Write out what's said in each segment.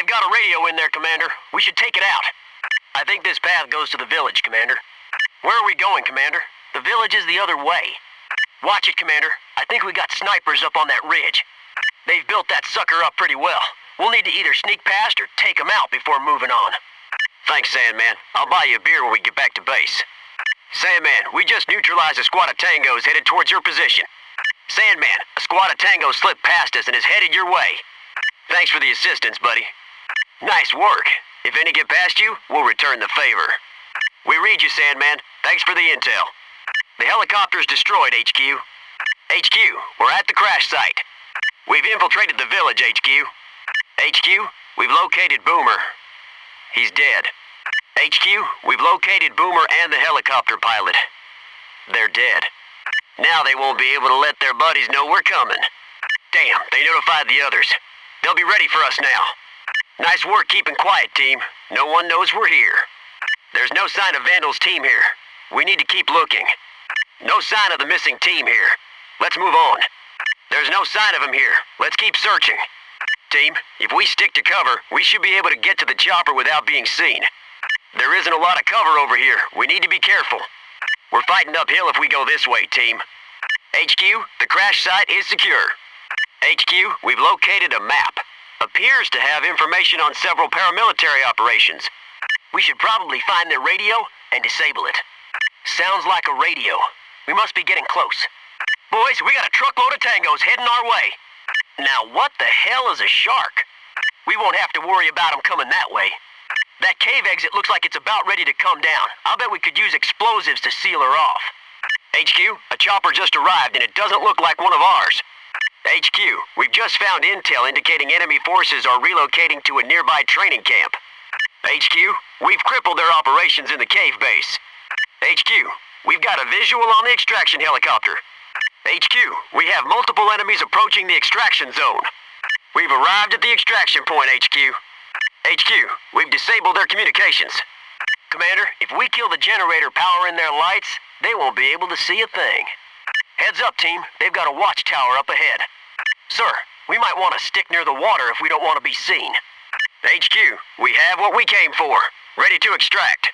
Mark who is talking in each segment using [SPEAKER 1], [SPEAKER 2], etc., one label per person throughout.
[SPEAKER 1] They've got a radio in there, Commander. We should take it out. I think this path goes to the village, Commander. Where are we going, Commander? The village is the other way. Watch it, Commander. I think we got snipers up on that ridge. They've built that sucker up pretty well. We'll need to either sneak past or take them out before moving on. Thanks, Sandman. I'll buy you a beer when we get back to base. Sandman, we just neutralized a squad of tangos headed towards your position. Sandman, a squad of tangos slipped past us and is headed your way. Thanks for the assistance, buddy. Nice work. If any get past you, we'll return the favor. We read you, Sandman. Thanks for the intel. The helicopter's destroyed, HQ. HQ, we're at the crash site. We've infiltrated the village, HQ. HQ, we've located Boomer. He's dead. HQ, we've located Boomer and the helicopter pilot. They're dead. Now they won't be able to let their buddies know we're coming. Damn, they notified the others. They'll be ready for us now. Nice work keeping quiet, team. No one knows we're here. There's no sign of Vandal's team here. We need to keep looking. No sign of the missing team here. Let's move on. There's no sign of him here. Let's keep searching. Team, if we stick to cover, we should be able to get to the chopper without being seen. There isn't a lot of cover over here. We need to be careful. We're fighting uphill if we go this way, team. HQ, the crash site is secure. HQ, we've located a map. Appears to have information on several paramilitary operations. We should probably find their radio and disable it. Sounds like a radio. We must be getting close. Boys, we got a truckload of tangos heading our way. Now what the hell is a shark? We won't have to worry about them coming that way. That cave exit looks like it's about ready to come down. I'll bet we could use explosives to seal her off. HQ, a chopper just arrived and it doesn't look like one of ours. HQ, we've just found intel indicating enemy forces are relocating to a nearby training camp. HQ, we've crippled their operations in the cave base. HQ, we've got a visual on the extraction helicopter. HQ, we have multiple enemies approaching the extraction zone. We've arrived at the extraction point, HQ. HQ, we've disabled their communications. Commander, if we kill the generator powering their lights, they won't be able to see a thing. Heads up, team. They've got a watchtower up ahead. Sir, we might want to stick near the water if we don't want to be seen. HQ, we have what we came for. Ready to extract.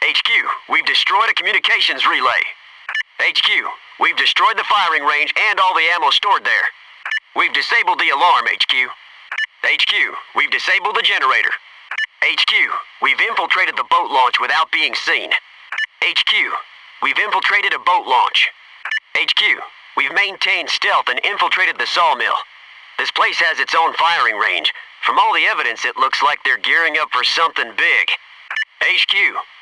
[SPEAKER 1] HQ, we've destroyed a communications relay. HQ, we've destroyed the firing range and all the ammo stored there. We've disabled the alarm, HQ. HQ, we've disabled the generator. HQ, we've infiltrated the boat launch without being seen. HQ, we've infiltrated a boat launch. HQ, we've maintained stealth and infiltrated the sawmill. This place has its own firing range. From all the evidence, it looks like they're gearing up for something big. HQ,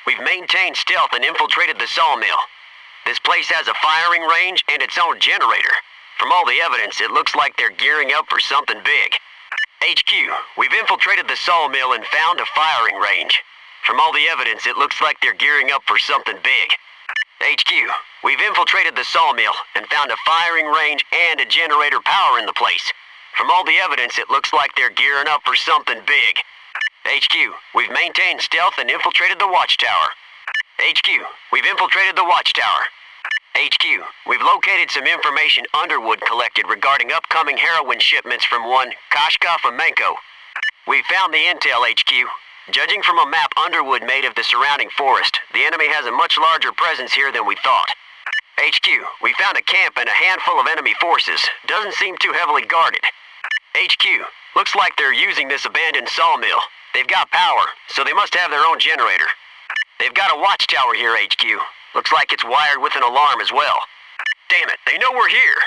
[SPEAKER 1] we've maintained stealth and infiltrated the sawmill. This place has a firing range and its own generator. From all the evidence, it looks like they're gearing up for something big. HQ, we've infiltrated the sawmill and found a firing range. From all the evidence, it looks like they're gearing up for something big. HQ, we've infiltrated the sawmill and found a firing range and a generator power in the place. From all the evidence, it looks like they're gearing up for something big. HQ, we've maintained stealth and infiltrated the watchtower. HQ, we've infiltrated the watchtower. HQ, we've located some information Underwood collected regarding upcoming heroin shipments from one Kashka Fomenko. We found the intel, HQ. Judging from a map Underwood made of the surrounding forest, the enemy has a much larger presence here than we thought. HQ, we found a camp and a handful of enemy forces. Doesn't seem too heavily guarded. HQ, looks like they're using this abandoned sawmill. They've got power, so they must have their own generator. They've got a watchtower here, HQ. Looks like it's wired with an alarm as well. Damn it, they know we're here.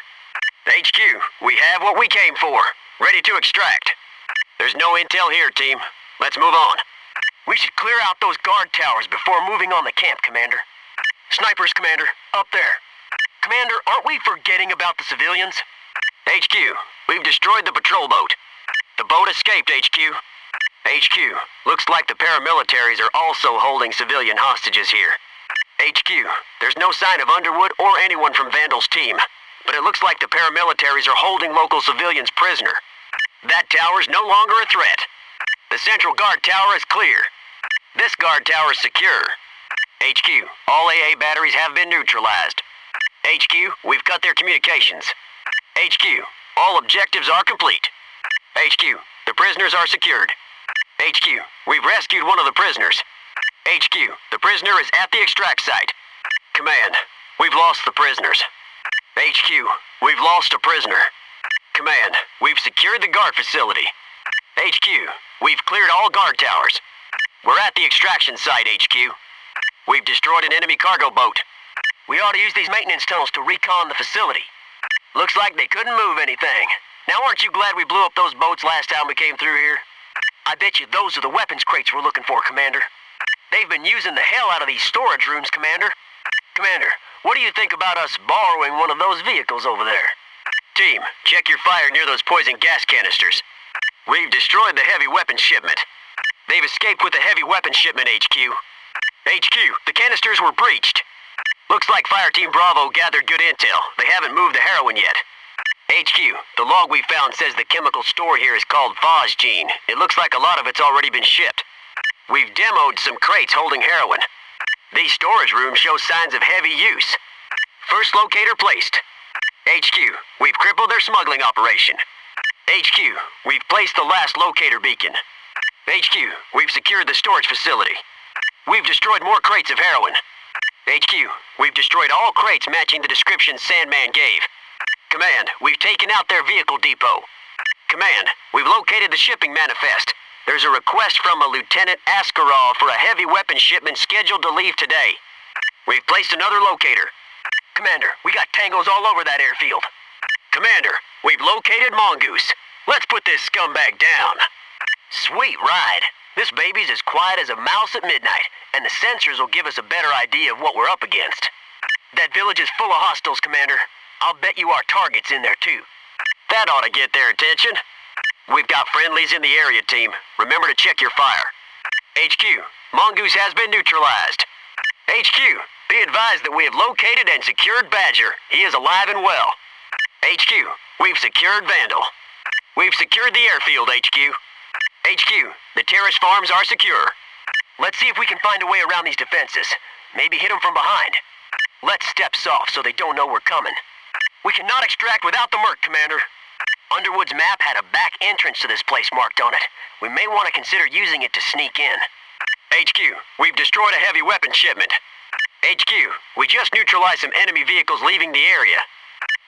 [SPEAKER 1] HQ, we have what we came for. Ready to extract. There's no intel here, team. Let's move on. We should clear out those guard towers before moving on the camp, Commander. Snipers, Commander. Up there. Commander, aren't we forgetting about the civilians? HQ, we've destroyed the patrol boat. The boat escaped, HQ. HQ, looks like the paramilitaries are also holding civilian hostages here. HQ, there's no sign of Underwood or anyone from Vandal's team, but it looks like the paramilitaries are holding local civilians prisoner. That tower's no longer a threat. The central guard tower is clear. This guard tower is secure. HQ, all AA batteries have been neutralized. HQ, we've cut their communications. HQ, all objectives are complete. HQ, the prisoners are secured. HQ, we've rescued one of the prisoners. HQ, the prisoner is at the extract site. Command, we've lost the prisoners. HQ, we've lost a prisoner. Command, we've secured the guard facility. HQ, we've cleared all guard towers. We're at the extraction site, HQ. We've destroyed an enemy cargo boat. We ought to use these maintenance tunnels to recon the facility. Looks like they couldn't move anything. Now aren't you glad we blew up those boats last time we came through here? I bet you those are the weapons crates we're looking for, Commander. They've been using the hell out of these storage rooms, Commander. Commander, what do you think about us borrowing one of those vehicles over there? Team, check your fire near those poison gas canisters. We've destroyed the heavy weapons shipment. They've escaped with the heavy weapons shipment, HQ. HQ, the canisters were breached. Looks like Fire Team Bravo gathered good intel. They haven't moved the heroin yet. HQ, the log we found says the chemical store here is called Phosgene. It looks like a lot of it's already been shipped. We've demoed some crates holding heroin. These storage rooms show signs of heavy use. First locator placed. HQ, we've crippled their smuggling operation. HQ, we've placed the last locator beacon. HQ, we've secured the storage facility. We've destroyed more crates of heroin. HQ, we've destroyed all crates matching the description Sandman gave. Command, we've taken out their vehicle depot. Command, we've located the shipping manifest. There's a request from a Lieutenant Askarov for a heavy weapons shipment scheduled to leave today. We've placed another locator. Commander, we got tangos all over that airfield. Commander, we've located Mongoose. Let's put this scumbag down. Sweet ride. This baby's as quiet as a mouse at midnight, and the sensors will give us a better idea of what we're up against. That village is full of hostiles, Commander. I'll bet you our target's in there, too. That ought to get their attention. We've got friendlies in the area, team. Remember to check your fire. HQ, Mongoose has been neutralized. HQ, be advised that we have located and secured Badger. He is alive and well. HQ, we've secured Vandal. We've secured the airfield, HQ. HQ, the terrace farms are secure. Let's see if we can find a way around these defenses. Maybe hit them from behind. Let's step soft so they don't know we're coming. We cannot extract without the Merc, Commander. Underwood's map had a back entrance to this place marked on it. We may want to consider using it to sneak in. HQ, we've destroyed a heavy weapons shipment. HQ, we just neutralized some enemy vehicles leaving the area.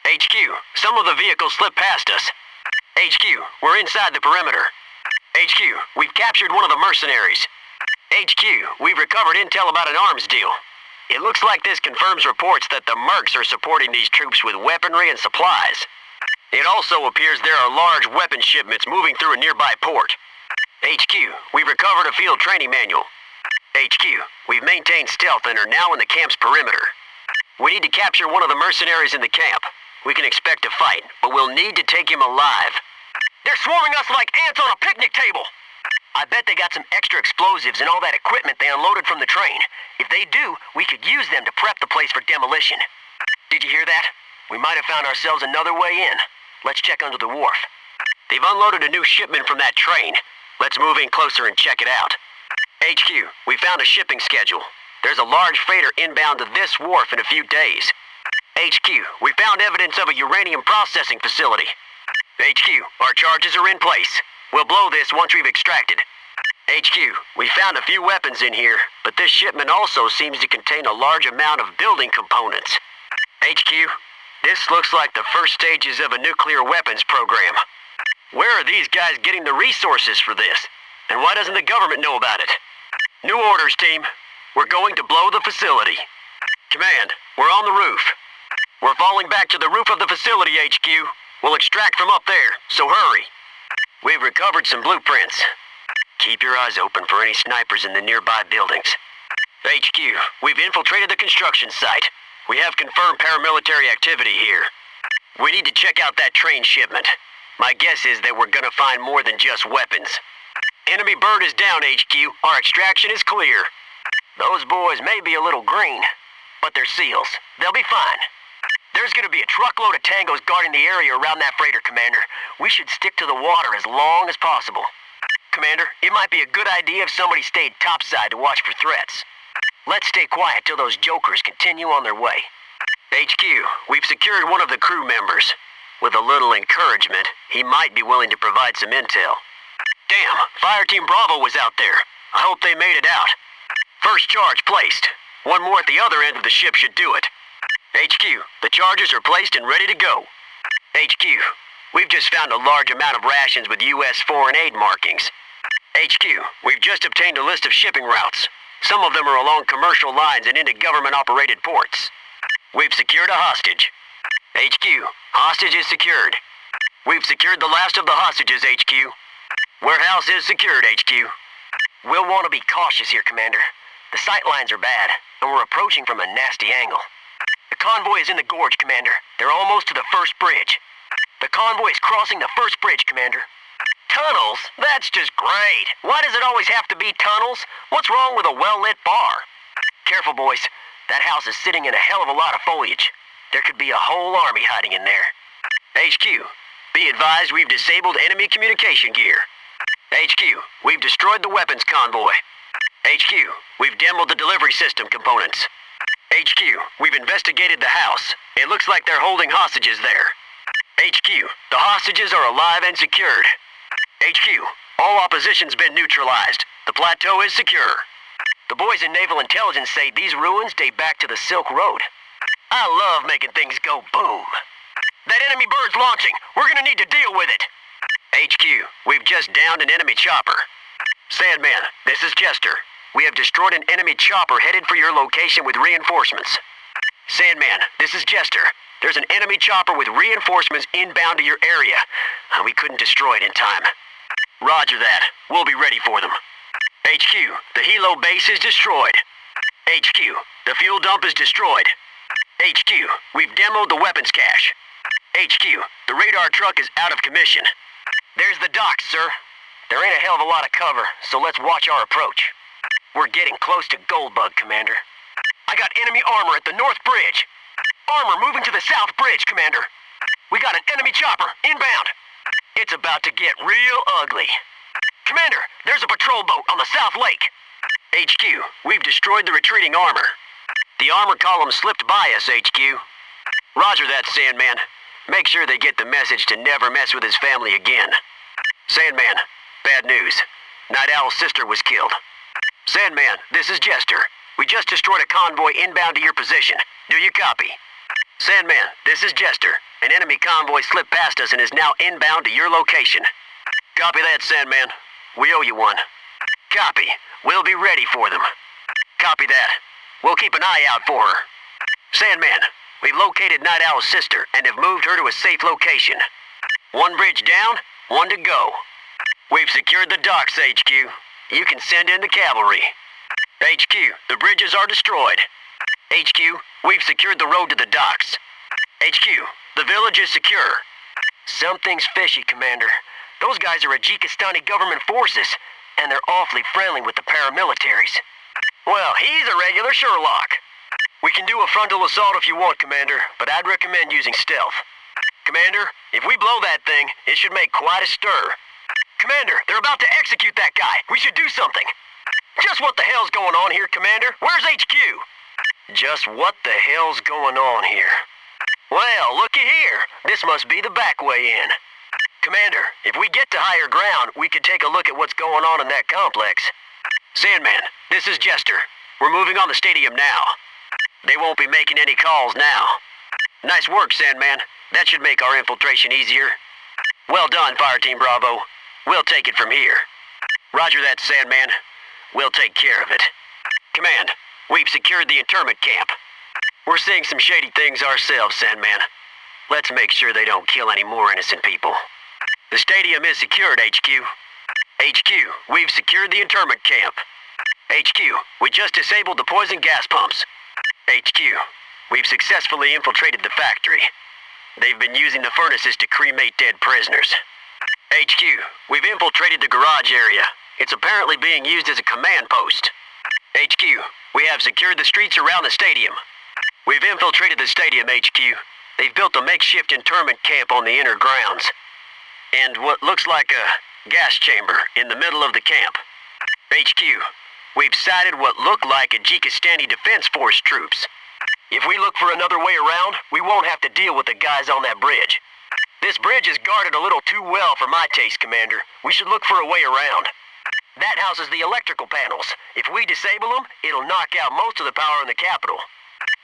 [SPEAKER 1] HQ, some of the vehicles slipped past us. HQ, we're inside the perimeter. HQ, we've captured one of the mercenaries. HQ, we've recovered intel about an arms deal. It looks like this confirms reports that the Mercs are supporting these troops with weaponry and supplies. It also appears there are large weapon shipments moving through a nearby port. HQ, we've recovered a field training manual. HQ, we've maintained stealth and are now in the camp's perimeter. We need to capture one of the mercenaries in the camp. We can expect a fight, but we'll need to take him alive. They're swarming us like ants on a picnic table! I bet they got some extra explosives and all that equipment they unloaded from the train. If they do, we could use them to prep the place for demolition. Did you hear that? We might have found ourselves another way in. Let's check under the wharf. They've unloaded a new shipment from that train. Let's move in closer and check it out. HQ, we found a shipping schedule. There's a large freighter inbound to this wharf in a few days. HQ, we found evidence of a uranium processing facility. HQ, our charges are in place. We'll blow this once we've extracted. HQ, we found a few weapons in here, but this shipment also seems to contain a large amount of building components. HQ, this looks like the first stages of a nuclear weapons program. Where are these guys getting the resources for this? And why doesn't the government know about it? New orders, team. We're going to blow the facility. Command, we're on the roof. We're falling back to the roof of the facility, HQ. We'll extract from up there, so hurry. We've recovered some blueprints. Keep your eyes open for any snipers in the nearby buildings. HQ, we've infiltrated the construction site. We have confirmed paramilitary activity here. We need to check out that train shipment. My guess is that we're gonna find more than just weapons. Enemy bird is down, HQ. Our extraction is clear. Those boys may be a little green, but they're SEALs. They'll be fine. There's gonna be a truckload of tangos guarding the area around that freighter, Commander. We should stick to the water as long as possible. Commander, it might be a good idea if somebody stayed topside to watch for threats. Let's stay quiet till those jokers continue on their way. HQ, we've secured one of the crew members. With a little encouragement, he might be willing to provide some intel. Damn, Fire Team Bravo was out there. I hope they made it out. First charge placed. One more at the other end of the ship should do it. HQ, the charges are placed and ready to go. HQ, we've just found a large amount of rations with U.S. foreign aid markings. HQ, we've just obtained a list of shipping routes. Some of them are along commercial lines and into government-operated ports. We've secured a hostage. HQ, hostage is secured. We've secured the last of the hostages, HQ. Warehouse is secured, HQ. We'll want to be cautious here, Commander. The sight lines are bad, and we're approaching from a nasty angle. The convoy is in the gorge, Commander. They're almost to the first bridge. The convoy is crossing the first bridge, Commander. Tunnels? That's just great. Why does it always have to be tunnels? What's wrong with a well-lit bar? Careful, boys. That house is sitting in a hell of a lot of foliage. There could be a whole army hiding in there. HQ, be advised we've disabled enemy communication gear. HQ, we've destroyed the weapons convoy. HQ, we've demoed the delivery system components. HQ, we've investigated the house. It looks like they're holding hostages there. HQ, the hostages are alive and secured. HQ, all opposition's been neutralized. The plateau is secure. The boys in Naval Intelligence say these ruins date back to the Silk Road. I love making things go boom. That enemy bird's launching. We're gonna need to deal with it. HQ, we've just downed an enemy chopper. Sandman, this is Jester. We have destroyed an enemy chopper headed for your location with reinforcements. Sandman, this is Jester. There's an enemy chopper with reinforcements inbound to your area. We couldn't destroy it in time. Roger that. We'll be ready for them. HQ, the helo base is destroyed. HQ, the fuel dump is destroyed. HQ, we've demoed the weapons cache. HQ, the radar truck is out of commission. There's the docks, sir. There ain't a hell of a lot of cover, so let's watch our approach. We're getting close to Goldbug, Commander. I got enemy armor at the north bridge. Armor moving to the south bridge, Commander. We got an enemy chopper inbound. It's about to get real ugly. Commander, there's a patrol boat on the south lake. HQ, we've destroyed the retreating armor. The armor column slipped by us, HQ. Roger that, Sandman. Make sure they get the message to never mess with his family again. Sandman, bad news. Night Owl's sister was killed. Sandman, this is Jester. We just destroyed a convoy inbound to your position. Do you copy? Sandman, this is Jester. An enemy convoy slipped past us and is now inbound to your location. Copy that, Sandman. We owe you one. Copy. We'll be ready for them. Copy that. We'll keep an eye out for her. Sandman, we've located Night Owl's sister and have moved her to a safe location. One bridge down, one to go. We've secured the docks, HQ. You can send in the cavalry. HQ, the bridges are destroyed. HQ, we've secured the road to the docks. HQ, the village is secure. Something's fishy, Commander. Those guys are Ajikistani government forces, and they're awfully friendly with the paramilitaries. Well, he's a regular Sherlock. We can do a frontal assault if you want, Commander, but I'd recommend using stealth. Commander, if we blow that thing, it should make quite a stir. Commander, they're about to execute that guy. We should do something. Just what the hell's going on here, Commander? Where's HQ? Just what the hell's going on here? Well, looky here. This must be the back way in. Commander, if we get to higher ground, we could take a look at what's going on in that complex. Sandman, this is Jester. We're moving on the stadium now. They won't be making any calls now. Nice work, Sandman. That should make our infiltration easier. Well done, Fire Team Bravo. We'll take it from here. Roger that, Sandman. We'll take care of it. Command, we've secured the internment camp. We're seeing some shady things ourselves, Sandman. Let's make sure they don't kill any more innocent people. The stadium is secured, HQ. HQ, we've secured the internment camp. HQ, we just disabled the poison gas pumps. HQ, we've successfully infiltrated the factory. They've been using the furnaces to cremate dead prisoners. HQ, we've infiltrated the garage area. It's apparently being used as a command post. HQ, we have secured the streets around the stadium. We've infiltrated the stadium, HQ. They've built a makeshift internment camp on the inner grounds. And what looks like a gas chamber in the middle of the camp. HQ, we've sighted what look like Ajikistani Defense Force troops. If we look for another way around, we won't have to deal with the guys on that bridge. This bridge is guarded a little too well for my taste, Commander. We should look for a way around. That houses the electrical panels. If we disable them, it'll knock out most of the power in the capital.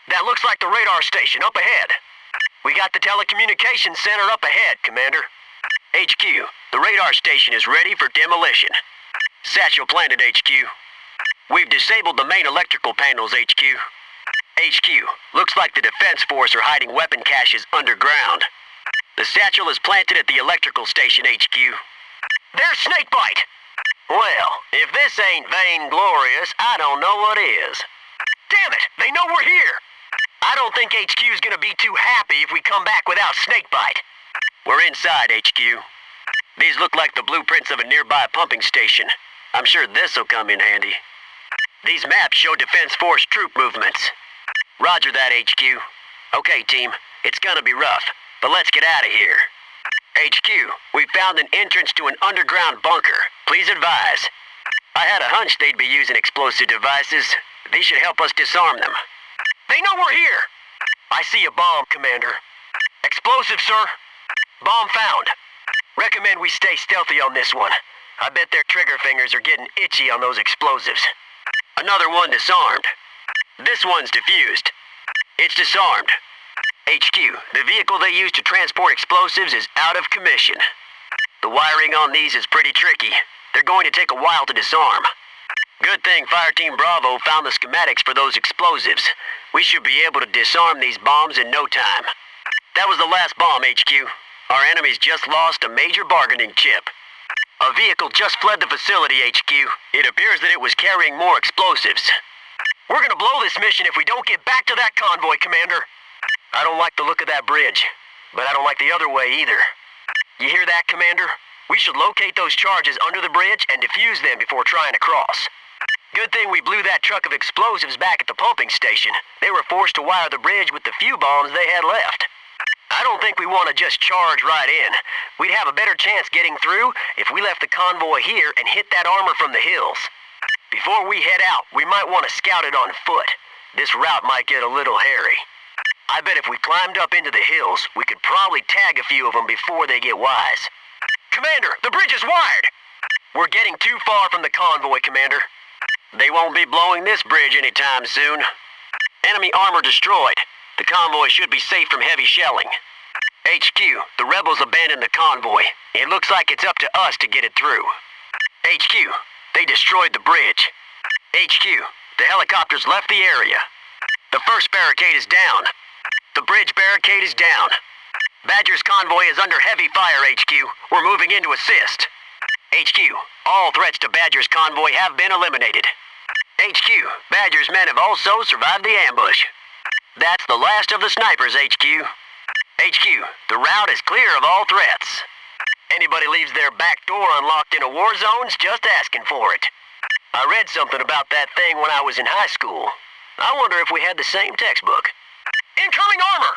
[SPEAKER 1] That looks like the radar station up ahead. We got the telecommunications center up ahead, Commander. HQ, the radar station is ready for demolition. Satchel planted, HQ. We've disabled the main electrical panels, HQ. HQ, looks like the Defense Force are hiding weapon caches underground. The satchel is planted at the electrical station, HQ. There's Snakebite! Well, if this ain't vainglorious, I don't know what is. Damn it! They know we're here! I don't think HQ's gonna be too happy if we come back without Snakebite. We're inside, HQ. These look like the blueprints of a nearby pumping station. I'm sure this'll come in handy. These maps show Defense Force troop movements. Roger that, HQ. Okay, team. It's gonna be rough, but let's get out of here. HQ, we found an entrance to an underground bunker. Please advise. I had a hunch they'd be using explosive devices. These should help us disarm them. They know we're here! I see a bomb, Commander. Explosive, sir. Bomb found. Recommend we stay stealthy on this one. I bet their trigger fingers are getting itchy on those explosives. Another one disarmed. This one's defused. It's disarmed. HQ, the vehicle they use to transport explosives is out of commission. The wiring on these is pretty tricky. They're going to take a while to disarm. Good thing Fire Team Bravo found the schematics for those explosives. We should be able to disarm these bombs in no time. That was the last bomb, HQ. Our enemies just lost a major bargaining chip. A vehicle just fled the facility, HQ. It appears that it was carrying more explosives. We're gonna blow this mission if we don't get back to that convoy, Commander. I don't like the look of that bridge, but I don't like the other way either. You hear that, Commander? We should locate those charges under the bridge and defuse them before trying to cross. Good thing we blew that truck of explosives back at the pumping station. They were forced to wire the bridge with the few bombs they had left. I don't think we want to just charge right in. We'd have a better chance getting through if we left the convoy here and hit that armor from the hills. Before we head out, we might want to scout it on foot. This route might get a little hairy. I bet if we climbed up into the hills, we could probably tag a few of them before they get wise. Commander, the bridge is wired! We're getting too far from the convoy, Commander. They won't be blowing this bridge anytime soon. Enemy armor destroyed. The convoy should be safe from heavy shelling. HQ, the rebels abandoned the convoy. It looks like it's up to us to get it through. HQ, they destroyed the bridge. HQ, the helicopters left the area. The first barricade is down. The bridge barricade is down. Badger's convoy is under heavy fire, HQ. We're moving in to assist. HQ, all threats to Badger's convoy have been eliminated. HQ, Badger's men have also survived the ambush. That's the last of the snipers, HQ. HQ, the route is clear of all threats. Anybody leaves their back door unlocked in a war zone's just asking for it. I read something about that thing when I was in high school. I wonder if we had the same textbook. Incoming armor!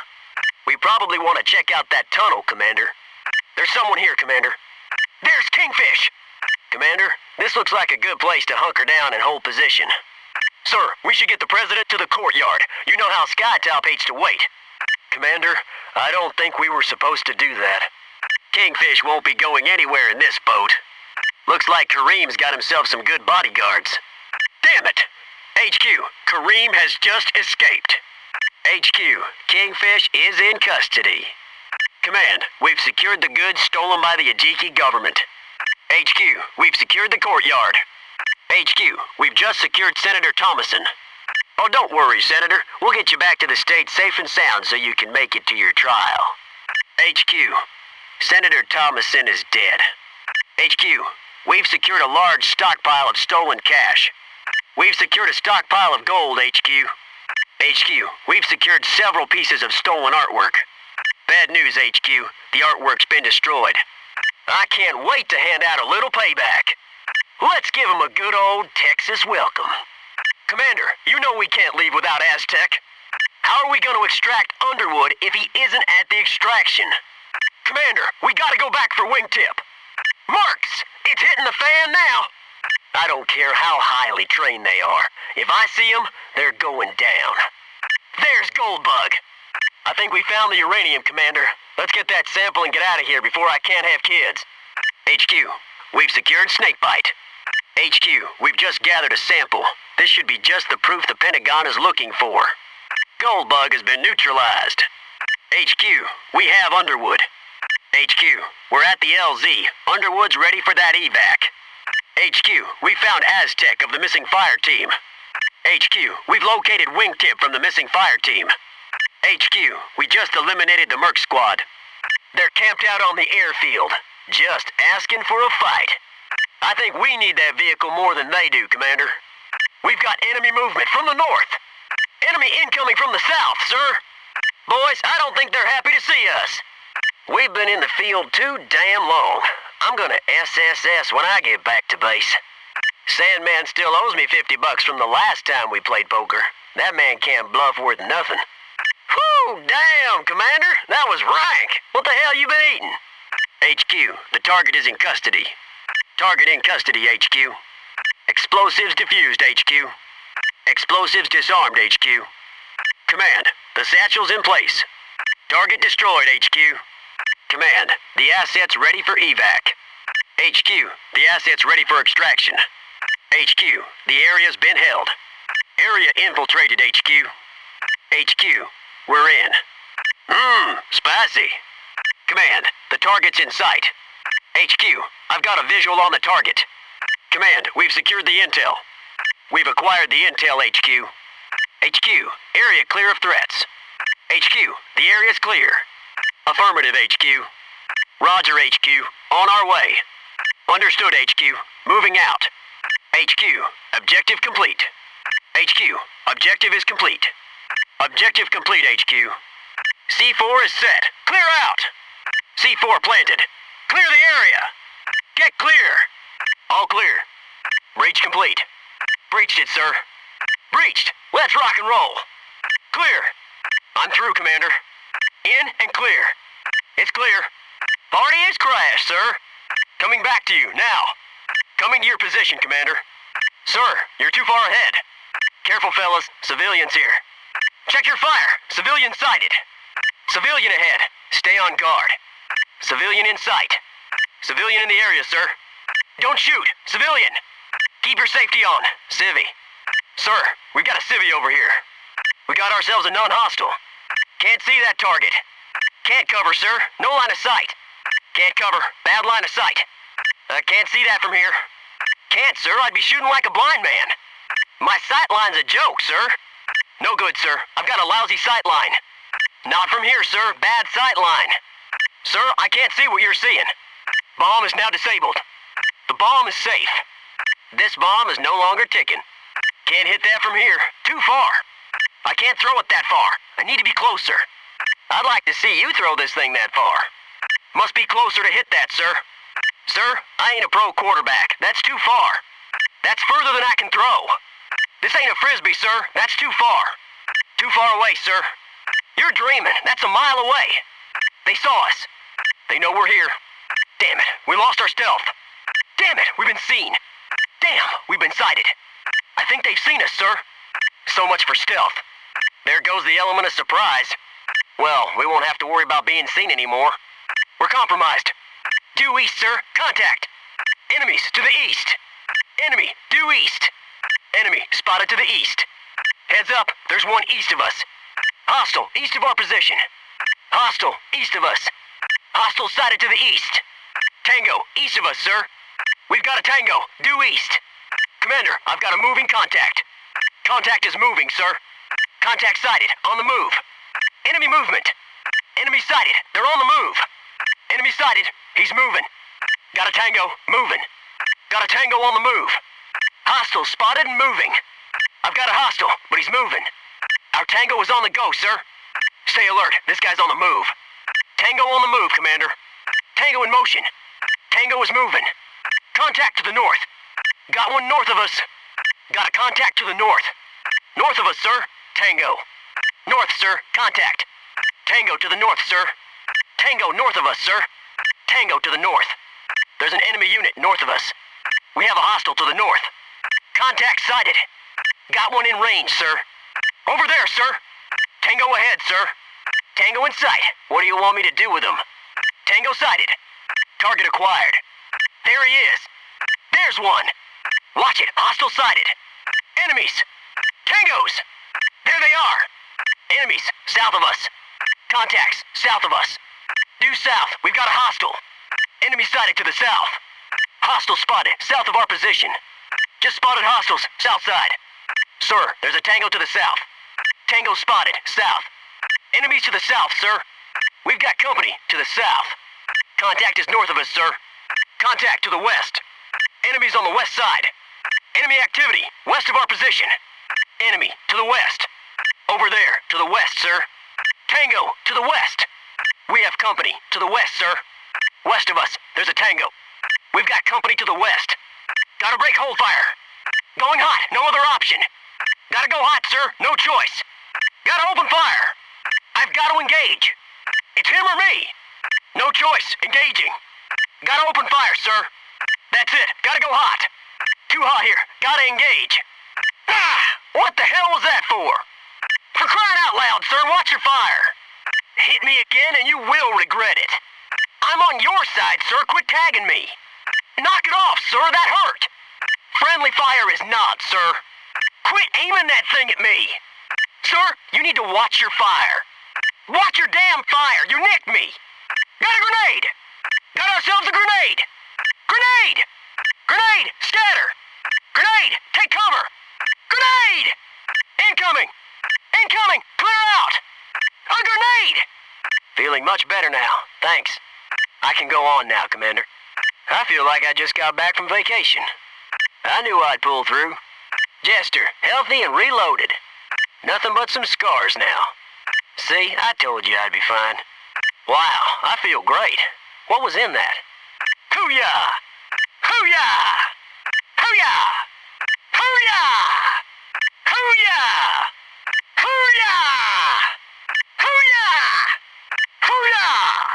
[SPEAKER 1] We probably want to check out that tunnel, Commander. There's someone here, Commander. There's Kingfish! Commander, this looks like a good place to hunker down and hold position. Sir, we should get the President to the courtyard. You know how Skytop hates to wait. Commander, I don't think we were supposed to do that. Kingfish won't be going anywhere in this boat. Looks like Kareem's got himself some good bodyguards. Damn it! HQ, Kareem has just escaped. HQ, Kingfish is in custody. Command, we've secured the goods stolen by the Ajiki government. HQ, we've secured the courtyard. HQ, we've just secured Senator Thomason. Oh, don't worry, Senator. We'll get you back to the state safe and sound so you can make it to your trial. HQ, Senator Thomason is dead. HQ, we've secured a large stockpile of stolen cash. We've secured a stockpile of gold, HQ. HQ, we've secured several pieces of stolen artwork. Bad news, HQ. The artwork's been destroyed. I can't wait to hand out a little payback. Let's give him a good old Texas welcome. Commander, you know we can't leave without Aztec. How are we going to extract Underwood if he isn't at the extraction? Commander, we gotta go back for wingtip. Marks, it's hitting the fan now. I don't care how highly trained they are. If I see them, they're going down. There's Goldbug. I think we found the uranium, Commander. Let's get that sample and get out of here before I can't have kids. HQ, we've secured Snakebite. HQ, we've just gathered a sample. This should be just the proof the Pentagon is looking for. Goldbug has been neutralized. HQ, we have Underwood. HQ, we're at the LZ. Underwood's ready for that evac. HQ, we found Aztec of the missing fire team. HQ, we've located Wingtip from the missing fire team. HQ, we just eliminated the Merc squad. They're camped out on the airfield, just asking for a fight. I think we need that vehicle more than they do, Commander. We've got enemy movement from the north. Enemy incoming from the south, sir. Boys, I don't think they're happy to see us. We've been in the field too damn long. I'm gonna SSS when I get back to base. Sandman still owes me $50 from the last time we played poker. That man can't bluff worth nothing. Whew, damn, Commander. That was rank. What the hell you been eating? HQ, the target is in custody. Target in custody, HQ. Explosives diffused, HQ. Explosives disarmed, HQ. Command, the satchel's in place. Target destroyed, HQ. Command, the asset's ready for evac. HQ, the asset's ready for extraction. HQ, the area's been held. Area infiltrated, HQ. HQ, we're in. Spicy. Command, the target's in sight. HQ, I've got a visual on the target. Command, we've secured the intel. We've acquired the intel, HQ. HQ, area clear of threats. HQ, the area's clear. Affirmative, HQ. Roger, HQ. On our way. Understood, HQ. Moving out. HQ, objective complete. HQ, objective is complete. Objective complete, HQ. C4 is set. Clear out! C4 planted. Clear the area! Get clear! All clear. Breach complete. Breached it, sir. Breached. Let's rock and roll. Clear. I'm through, Commander. In and clear. It's clear. Party is crashed, sir. Coming back to you, now. Coming to your position, Commander. Sir, you're too far ahead. Careful, fellas. Civilians here. Check your fire. Civilian sighted. Civilian ahead. Stay on guard. Civilian in sight. Civilian in the area, sir. Don't shoot. Civilian. Keep your safety on. Civvy. Sir, we've got a civvy over here. We got ourselves a non-hostile. Can't see that target. Can't cover, sir. No line of sight. Can't cover. Bad line of sight. Can't see that from here. Can't, sir. I'd be shooting like a blind man. My sight line's a joke, sir. No good, sir. I've got a lousy sight line. Not from here, sir. Bad sight line. Sir, I can't see what you're seeing. Bomb is now disabled. The bomb is safe. This bomb is no longer ticking. Can't hit that from here. Too far. I can't throw it that far. I need to be closer. I'd like to see you throw this thing that far. Must be closer to hit that, sir. Sir, I ain't a pro quarterback. That's too far. That's further than I can throw. This ain't a frisbee, sir. That's too far. Too far away, sir. You're dreaming. That's a mile away. They saw us. They know we're here. Damn it, we lost our stealth. Damn it, we've been seen. Damn, we've been sighted. I think they've seen us, sir. So much for stealth. There goes the element of surprise. Well, we won't have to worry about being seen anymore. We're compromised. Due east, sir. Contact. Enemies to the east. Enemy, due east. Enemy spotted to the east. Heads up, there's one east of us. Hostile, east of our position. Hostile, east of us. Hostile sighted to the east. Tango, east of us, sir. We've got a tango, due east. Commander, I've got a moving contact. Contact is moving, sir. Contact sighted, on the move. Enemy movement. Enemy sighted, they're on the move. Enemy sighted, he's moving. Got a tango, moving. Got a tango on the move. Hostile spotted and moving. I've got a hostile, but he's moving. Our tango is on the go, sir. Stay alert, this guy's on the move. Tango on the move, Commander. Tango in motion. Tango is moving. Contact to the north. Got one north of us. Got a contact to the north. North of us, sir. Tango. North, sir. Contact. Tango to the north, sir. Tango north of us, sir. Tango to the north. There's an enemy unit north of us. We have a hostile to the north. Contact sighted. Got one in range, sir. Over there, sir. Tango ahead, sir. Tango in sight. What do you want me to do with him? Tango sighted. Target acquired. There he is. There's one. Watch it. Hostile sighted. Enemies. Tangos. There they are. Enemies south of us. Contacts south of us. Due south. We've got a hostile. Enemy sighted to the south. Hostile spotted south of our position. Just spotted hostiles south side. Sir, there's a tango to the south. Tango spotted south. Enemies to the south, sir. We've got company to the south. Contact is north of us, sir. Contact to the west. Enemies on the west side. Enemy activity west of our position. Enemy to the west. Over there to the west, sir. Tango to the west. We have company to the west, sir. West of us, there's a tango. We've got company to the west. Gotta break hold fire. Going hot, no other option. Gotta go hot, sir, no choice. Gotta open fire. I've got to engage. It's him or me. No choice, engaging. Gotta open fire, sir. That's it, gotta go hot. Too hot here, gotta engage. Ah, what the hell was that for? For crying out loud, sir, watch your fire. Hit me again and you will regret it. I'm on your side, sir, quit tagging me. Knock it off, sir, that hurt. Friendly fire is not, sir. Quit aiming that thing at me. Sir, you need to watch your fire. Watch your damn fire, you nicked me. Got a grenade. Got ourselves a grenade. Grenade! Grenade, scatter. Grenade, take cover. Grenade! Incoming. Incoming, clear out. A grenade! Feeling much better now, thanks. I can go on now, Commander. I feel like I just got back from vacation. I knew I'd pull through. Jester, healthy and reloaded. Nothing but some scars now. See, I told you I'd be fine. Wow, I feel great. What was in that? Hoo-yah! Hoo-yah! Hoo-yah! Hoo-yah! Hoo-yah! Hoo-yah! Hoo-yah! Hoo-yah!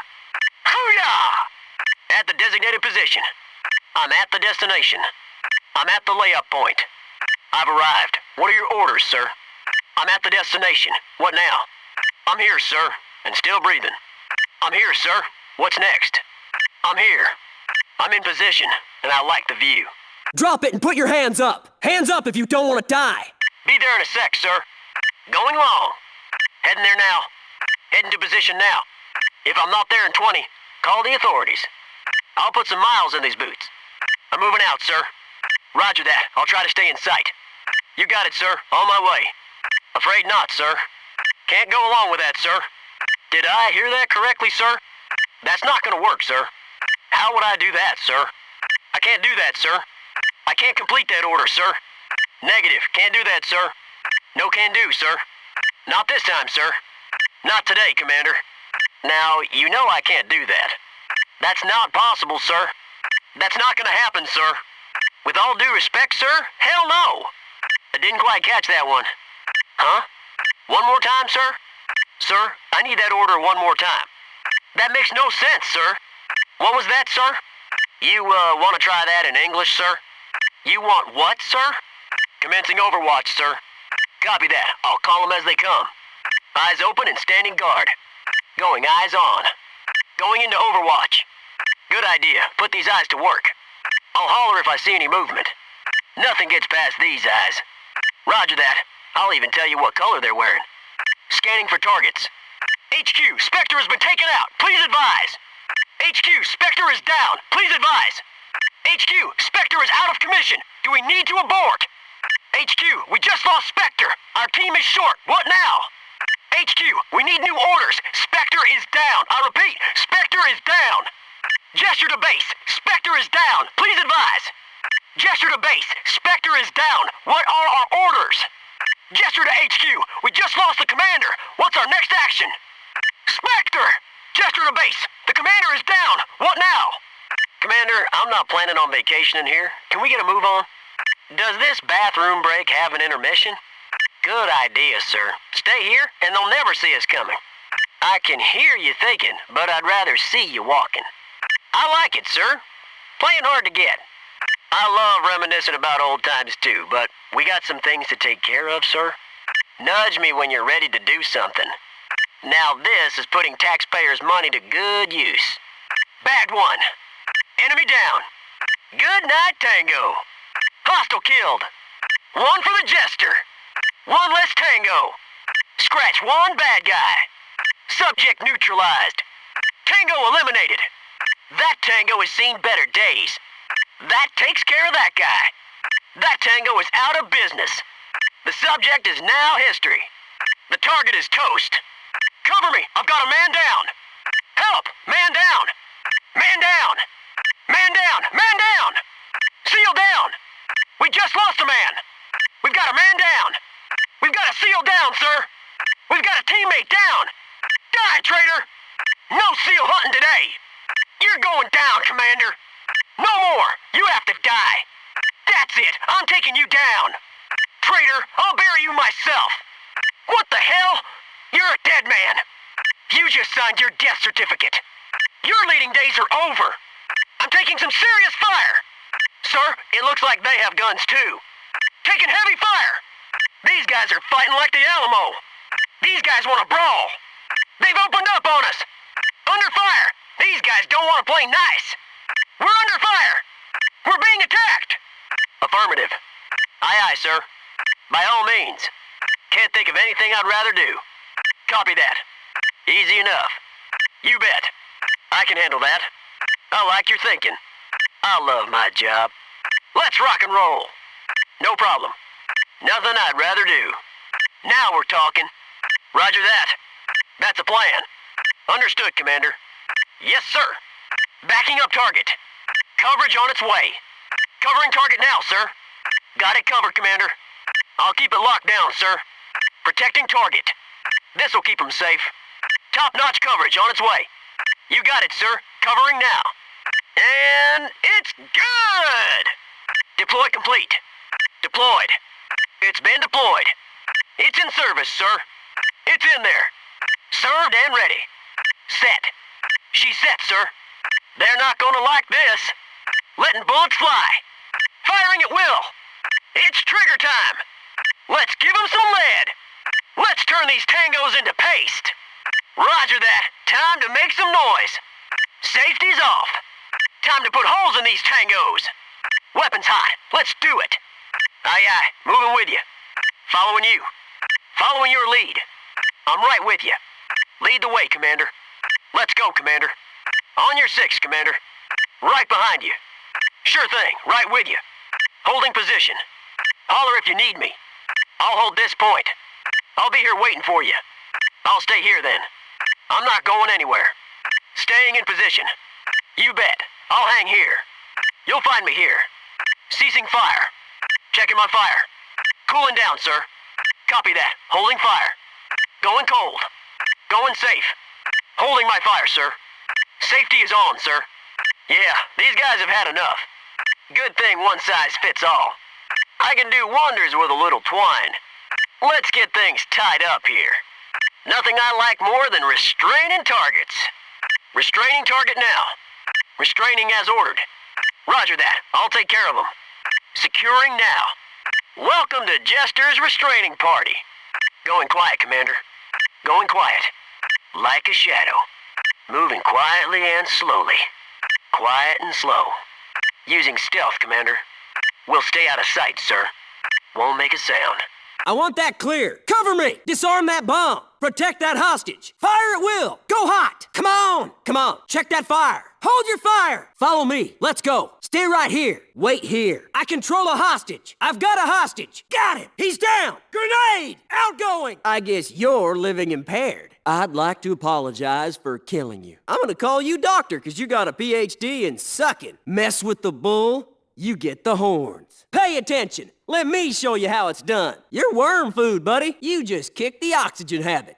[SPEAKER 1] Hoo-yah! At the designated position. I'm at the destination. I'm at the layup point. I've arrived. What are your orders, sir? I'm at the destination. What now? I'm here, sir, and still breathing. I'm here, sir. What's next? I'm here. I'm in position, and I like the view.
[SPEAKER 2] Drop it and put your hands up! Hands up if you don't want to die!
[SPEAKER 1] Be there in a sec, sir. Going long. Heading there now. Heading to position now. If I'm not there in 20, call the authorities. I'll put some miles in these boots. I'm moving out, sir. Roger that. I'll try to stay in sight. You got it, sir. On my way. Afraid not, sir. Can't go along with that, sir. Did I hear that correctly, sir? That's not gonna work, sir. How would I do that, sir? I can't do that, sir. I can't complete that order, sir. Negative. Can't do that, sir. No can do, sir. Not this time, sir. Not today, Commander. Now, you know I can't do that. That's not possible, sir. That's not gonna happen, sir. With all due respect, sir, hell no. I didn't quite catch that one. Huh? One more time, sir? Sir, I need that order one more time. That makes no sense, sir. What was that, sir? You, want to try that in English, sir? You want what, sir? Commencing overwatch, sir. Copy that. I'll call them as they come. Eyes open and standing guard. Going eyes on. Going into overwatch. Good idea. Put these eyes to work. I'll holler if I see any movement. Nothing gets past these eyes. Roger that. I'll even tell you what color they're wearing. Scanning for targets. HQ, Spectre has been taken out. Please advise. HQ, Spectre is down. Please advise. HQ, Spectre is out of commission. Do we need to abort? HQ, we just lost Spectre. Our team is short. What now? HQ, we need new orders. Spectre is down. I repeat, Spectre is down. Gesture to base. Spectre is down. Please advise. Gesture to base. Spectre is down. What are our orders? Gesture to HQ. We just lost the commander. What's our next action? Spectre! Gesture to base. The commander is down. What now? Commander, I'm not planning on vacationing here. Can we get a move on? Does this bathroom break have an intermission? Good idea, sir. Stay here, and they'll never see us coming. I can hear you thinking, but I'd rather see you walking. I like it, sir. Playing hard to get. I love reminiscing about old times too, but we got some things to take care of, sir. Nudge me when you're ready to do something. Now this is putting taxpayers' money to good use. Bagged one. Enemy down. Good night, Tango. Hostile killed. One for the Jester. One less Tango. Scratch one bad guy. Subject neutralized. Tango eliminated. That Tango has seen better days. That takes care of that guy. That Tango is out of business. The subject is now history. The target is toast. Cover me! I've got a man down! Help! Man down! Man down! Man down! Man down! Seal down! We just lost a man! We've got a man down! We've got a seal down, sir! We've got a teammate down! Die, traitor! No seal hunting today! You're going down, Commander! No more! You have to die! That's it! I'm taking you down! Traitor, I'll bury you myself! What the hell? You're a dead man! You just signed your death certificate! Your leading days are over! I'm taking some serious fire! Sir, it looks like they have guns too! Taking heavy fire! These guys are fighting like the Alamo! These guys want to brawl! They've opened up on us! Under fire! These guys don't want to play nice! We're under fire! We're being attacked! Affirmative. Aye, aye, sir. By all means. Can't think of anything I'd rather do. Copy that. Easy enough. You bet. I can handle that. I like your thinking. I love my job. Let's rock and roll. No problem. Nothing I'd rather do. Now we're talking. Roger that. That's a plan. Understood, Commander. Yes, sir. Backing up target. Coverage on its way. Covering target now, sir. Got it covered, Commander. I'll keep it locked down, sir. Protecting target. This'll keep them safe. Top-notch coverage on its way. You got it, sir. Covering now. And it's good! Deploy complete. Deployed. It's been deployed. It's in service, sir. It's in there. Served and ready. Set. She's set, sir. They're not gonna like this. Letting bullets fly. Firing at will. It's trigger time. Let's give them some lead. Let's turn these tangos into paste. Roger that. Time to make some noise. Safety's off. Time to put holes in these tangos. Weapons hot. Let's do it. Aye, aye. Moving with you. Following you. Following your lead. I'm right with you. Lead the way, Commander. Let's go, Commander. On your six, Commander. Right behind you. Sure thing. Right with you. Holding position. Holler if you need me. I'll hold this point. I'll be here waiting for you. I'll stay here then. I'm not going anywhere. Staying in position. You bet. I'll hang here. You'll find me here. Ceasing fire. Checking my fire. Cooling down, sir. Copy that. Holding fire. Going cold. Going safe. Holding my fire, sir. Safety is on, sir. Yeah, these guys have had enough. Good thing one size fits all. I can do wonders with a little twine. Let's get things tied up here. Nothing I like more than restraining targets. Restraining target now. Restraining as ordered. Roger that. I'll take care of them. Securing now. Welcome to Jester's restraining party. Going quiet, Commander. Going quiet. Like a shadow. Moving quietly and slowly. Quiet and slow. Using stealth, Commander. We'll stay out of sight, sir. Won't make a sound.
[SPEAKER 2] I want that clear. Cover me! Disarm that bomb! Protect that hostage! Fire at will! Go hot! Come on! Come on! Check that fire! Hold your fire! Follow me. Let's go. Stay right here. Wait here. I control a hostage. I've got a hostage. Got him! He's down! Grenade! Outgoing! I guess you're living impaired. I'd like to apologize for killing you. I'm gonna call you doctor because you got a PhD in sucking. Mess with the bull, you get the horns. Pay attention. Let me show you how it's done. You're worm food, buddy. You just kicked the oxygen habit.